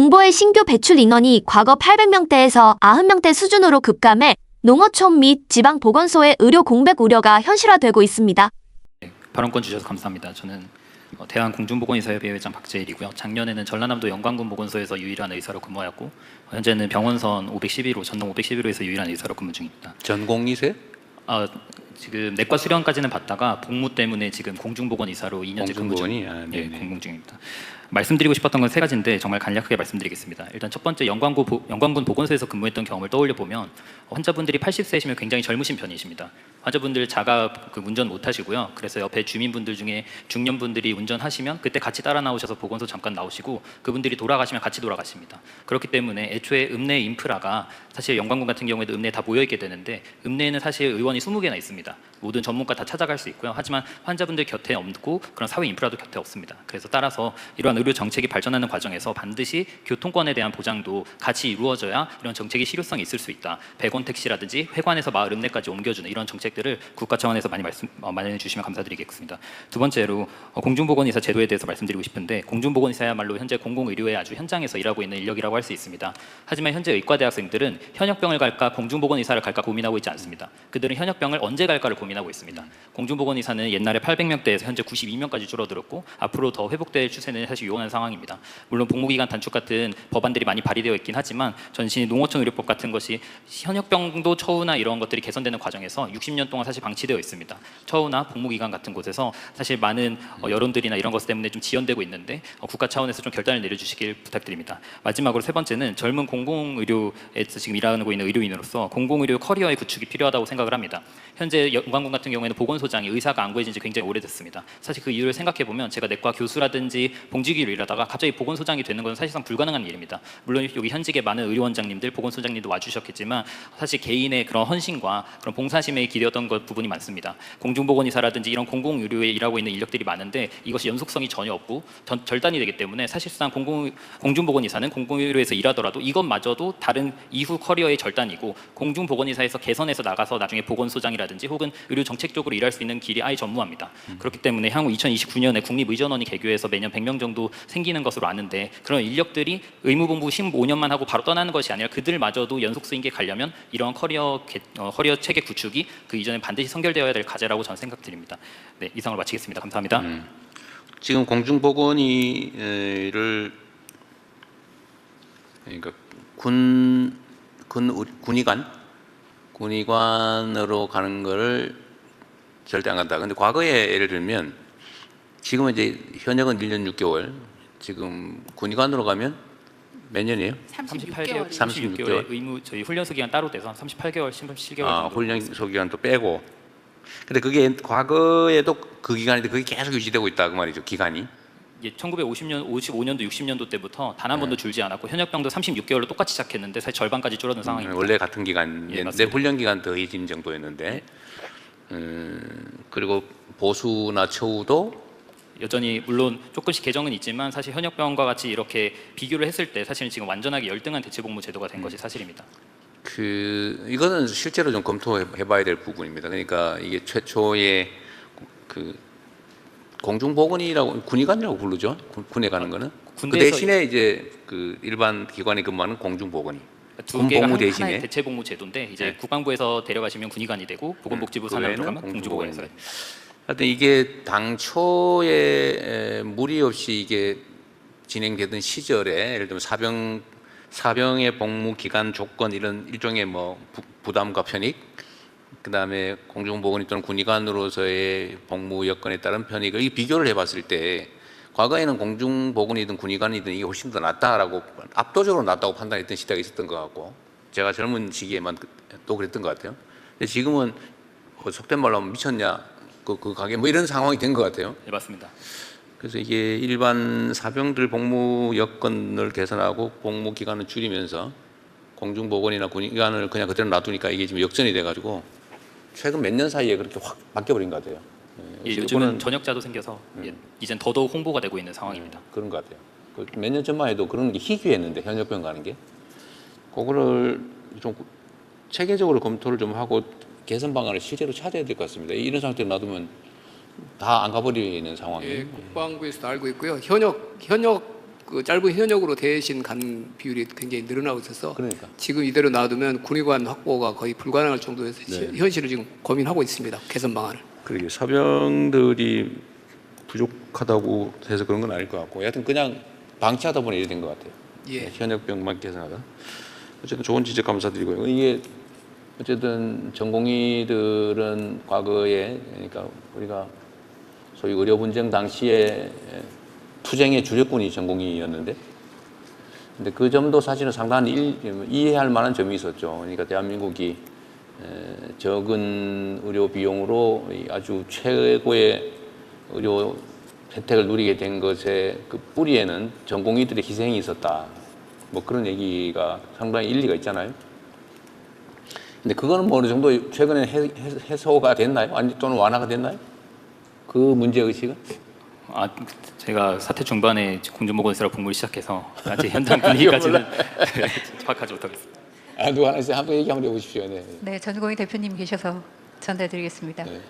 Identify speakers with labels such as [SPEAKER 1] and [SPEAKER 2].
[SPEAKER 1] 공보의 신규 배출 인원이 과거 800명대에서 90명대 수준으로 급감해 농어촌 및 지방보건소의 의료 공백 우려가 현실화되고 있습니다.
[SPEAKER 2] 발언권 주셔서 감사합니다. 저는 대한공중보건의사협의 회장 박재일이고요. 작년에는 전라남도 영광군 보건소에서 유일한 의사로 근무하였고 현재는 병원선 511호, 전동 511호에서 유일한 의사로 근무 중입니다.
[SPEAKER 3] 전공이세요?
[SPEAKER 2] 지금 내과 수련까지는 받다가 복무 때문에 지금 공중보건의사로 2년째 근무
[SPEAKER 3] 공중보건이?
[SPEAKER 2] 네, 근무 중입니다. 말씀드리고 싶었던 건 세 가지인데 정말 간략하게 말씀드리겠습니다. 일단 첫 번째 영광군 보건소에서 근무했던 경험을 떠올려 보면 환자분들이 80세이시면 굉장히 젊으신 편이십니다. 환자분들 자가 운전 못 하시고요. 그래서 옆에 주민분들 중에 중년분들이 운전하시면 그때 같이 따라 나오셔서 보건소 잠깐 나오시고 그분들이 돌아가시면 같이 돌아가십니다. 그렇기 때문에 애초에 읍내 인프라가 사실 영광군 같은 경우에도 읍내에 다 모여 있게 되는데 읍내에는 사실 의원이 20개나 있습니다. 모든 전문가 다 찾아갈 수 있고요. 하지만 환자분들 곁에 없고 그런 사회 인프라도 곁에 없습니다. 그래서 따라서 이러한 의료 정책이 발전하는 과정에서 반드시 교통권에 대한 보장도 같이 이루어져야 이런 정책이 실효성이 있을 수 있다. 100원 택시라든지 회관에서 마을 읍내까지 옮겨주는 이런 정책들을 국가 차원에서 많이 마련해 주시면 감사드리겠습니다. 두 번째로 공중보건의사 제도에 대해서 말씀드리고 싶은데 공중보건의사야말로 현재 공공의료의 아주 현장에서 일하고 있는 인력이라고 할 수 있습니다. 하지만 현재 의과대학생들은 현역병을 갈까 공중보건의사를 갈까 고민하고 있지 않습니다. 그들은 현역병을 언제 갈까를 고민하고 있습니다. 공중보건의사는 옛날에 800명대에서 현재 92명까지 줄어들었고 앞으로 더 회복될 추세는 사실 요원한 상황입니다. 물론 복무기간 단축 같은 법안들이 많이 발의되어 있긴 하지만 전신이 농어촌 의료법 같은 것이 현역병도 처우나 이런 것들이 개선되는 과정에서 60년 동안 사실 방치되어 있습니다. 처우나 복무기간 같은 곳에서 사실 많은 여론들이나 이런 것 때문에 좀 지연되고 있는데 국가 차원에서 좀 결단을 내려주시길 부탁드립니다. 마지막으로 세 번째는 젊은 공공의료에서 지금 일하고 있는 의료인으로서 공공의료 커리어의 구축이 필요하다고 생각을 합니다. 현재 영광군 같은 경우에는 보건소장이 의사가 안 구해진 지 굉장히 오래됐습니다. 사실 그 이유를 생각해 보면 제가 내과 교수라든지 봉지기로 일하다가 갑자기 보건소장이 되는 건 사실상 불가능한 일입니다. 물론 여기 현직의 많은 의료원장님들, 보건소장님도 와주셨겠지만 사실 개인의 그런 헌신과 그런 봉사심에 기대었던 것 부분이 많습니다. 공중보건의사라든지 이런 공공의료에 일하고 있는 인력들이 많은데 이것이 연속성이 전혀 없고 절단이 되기 때문에 사실상 공중보건의사는 공공의료에서 일하더라도 이것마저도 다른 이후 커리어의 절단이고 공중보건의사에서 개선해서 나가서 나중에 보건소장이라든지 혹은 의료 정책 쪽으로 일할 수 있는 길이 아예 전무합니다. 그렇기 때문에 향후 2029년에 국립의전원이 개교해서 매년 100명 정도 생기는 것으로 아는데 그런 인력들이 의무봉부 15년만 하고 바로 떠나는 것이 아니라 그들마저도 연속성 있게 가려면 이러한 커리어 체계 구축이 그 이전에 반드시 선결되어야 될 과제라고 저는 생각드립니다. 네, 이상으로 마치겠습니다. 감사합니다.
[SPEAKER 3] 지금 공중보건의를 그러니까 군의관으로 가는 거를 절대 안 간다. 근데 과거에 예를 들면 지금은 이제 현역은 1년 6개월, 지금 군의관으로 가면 몇 년이에요?
[SPEAKER 2] 38개월,
[SPEAKER 3] 36개월.
[SPEAKER 2] 의무 저희 훈련소 기간 따로 돼서 38개월, 17개월
[SPEAKER 3] 훈련소 기간도 빼고. 근데 그게 과거에도 그 기간인데 그게 계속 유지되고 있다 그 말이죠, 기간이.
[SPEAKER 2] 1950년, 55년도, 60년도 때부터 단 한 번도 줄지 않았고 현역병도 36개월로 똑같이 시작했는데 사실 절반까지 줄어든 상황입니다.
[SPEAKER 3] 원래 같은 기간인데 훈련 기간 더해진 정도였는데 그리고 보수나 처우도
[SPEAKER 2] 여전히 물론 조금씩 개정은 있지만 사실 현역병과 같이 이렇게 비교를 했을 때 사실은 지금 완전하게 열등한 대체복무 제도가 된 것이 사실입니다.
[SPEAKER 3] 이거는 실제로 좀 검토해봐야 될 부분입니다. 그러니까 이게 최초의 공중보건이라고 군의관이라고 부르죠. 군에 가는 거는 그 대신에 이제 그 일반 기관에 근무하는 공중보건이
[SPEAKER 2] 두 개가
[SPEAKER 3] 군복무
[SPEAKER 2] 하나의 대체복무 제도인데 이제
[SPEAKER 3] 네.
[SPEAKER 2] 국방부에서 데려가시면 군의관이 되고 보건복지부 산하로 들어가면 공중보건에서.
[SPEAKER 3] 하여튼 이게 당초에 무리 없이 이게 진행되던 시절에 예를 들면 사병의 복무 기간 조건 이런 일종의 뭐 부담과 편익, 그다음에 공중보건이 또는 군의관으로서의 복무 여건에 따른 편익을 이 비교를 해봤을 때 과거에는 공중보건이든 군의관이든 이게 훨씬 더 낫다라고 압도적으로 낫다고 판단했던 시대가 있었던 것 같고 제가 젊은 시기에만 또 그랬던 것 같아요. 근데 지금은 속된 말로 하면 미쳤냐 그 가게 뭐 이런 상황이 된 것 같아요.
[SPEAKER 2] 네, 맞습니다.
[SPEAKER 3] 그래서 이게 일반 사병들 복무 여건을 개선하고 복무 기간을 줄이면서 공중보건이나 군의관을 그냥 그대로 놔두니까 이게 지금 역전이 돼가지고 최근 몇 년 사이에 그렇게 확 바뀌어버린 것 같아요.
[SPEAKER 2] 요즘은 전역자도 생겨서 이젠 더더욱 홍보가 되고 있는 상황입니다.
[SPEAKER 3] 그런 것 같아요. 몇 년 전만 해도 그런 게 희귀했는데 현역병 가는 게 그거를 좀 체계적으로 검토를 좀 하고 개선 방안을 실제로 찾아야 될 것 같습니다. 이런 상태로 놔두면 다 안 가버리는 상황이에요.
[SPEAKER 4] 예, 국방부에서도 알고 있고요. 현역 그 짧은 현역으로 대신 간 비율이 굉장히 늘어나고 있어서
[SPEAKER 3] 그러니까.
[SPEAKER 4] 지금 이대로 놔두면 군의관 확보가 거의 불가능할 정도에서
[SPEAKER 3] 네.
[SPEAKER 4] 현실을 지금 고민하고 있습니다. 개선 방안을.
[SPEAKER 3] 그러게 사병들이 부족하다고 해서 그런 건 아닐 것 같고, 여하튼 그냥 방치하다 보니 이래 된 것 같아요.
[SPEAKER 4] 예.
[SPEAKER 3] 현역병만 개선하다. 어쨌든 좋은 지적 감사드리고요. 이게 어쨌든 전공의들은 과거에, 그러니까 우리가 소위 의료 분쟁 당시에 투쟁의 주력군이 전공의였는데, 근데 그 점도 사실은 상당히 이해할 만한 점이 있었죠. 그러니까 대한민국이 적은 의료 비용으로 아주 최고의 의료 혜택을 누리게 된 것의 그 뿌리에는 전공의들의 희생이 있었다. 뭐 그런 얘기가 상당히 일리가 있잖아요. 근데 그거는 뭐 어느 정도 최근에 해소가 됐나요? 아니 또는 완화가 됐나요? 그 문제 의식은?
[SPEAKER 2] 제가 사태 중반에 공중보건소라 복무를 시작해서 아직 현장 분위기까지는 파악하지 못하겠습니다.
[SPEAKER 3] 누가 하나 있어요? 한번 얘기 한번 해보십시오. 네.
[SPEAKER 5] 네, 전공의 대표님 계셔서 전달드리겠습니다.
[SPEAKER 3] 네.